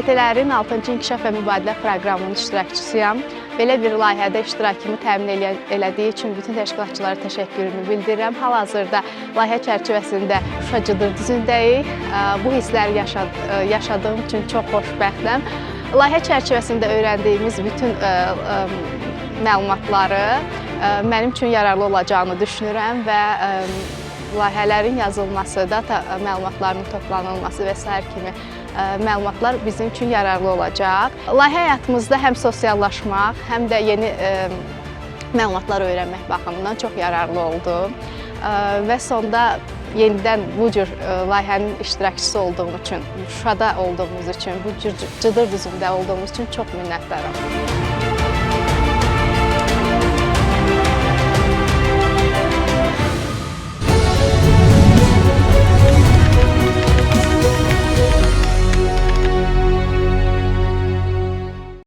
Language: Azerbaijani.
ST-lərin 6-cı İnkişaf və Mübadilə Proqramının iştirakçısıyam. Belə bir layihədə iştirakımı təmin elədiyi üçün bütün təşkilatçılara təşəkkürümü bildirirəm. Hal-hazırda layihə çərçivəsində Şuşa Cıdır düzündəyik. Bu hissləri yaşadığım üçün çox xoşbəxtəm. Layihə çərçivəsində öyrəndiyimiz bütün məlumatları mənim üçün yararlı olacağını düşünürəm və layihələrin yazılması, data məlumatlarının toplanılması və s. kimi məlumatlar bizim üçün yararlı olacaq. Layihə həyatımızda həm sosiallaşmaq, həm də yeni məlumatlar öyrənmək baxımından çox yararlı oldu. Və sonda yenidən bu cür layihənin iştirakçısı olduğum üçün, Şuşada olduğumuz üçün, bu cür Cıdır düzündə olduğumuz üçün çox minnətdaram.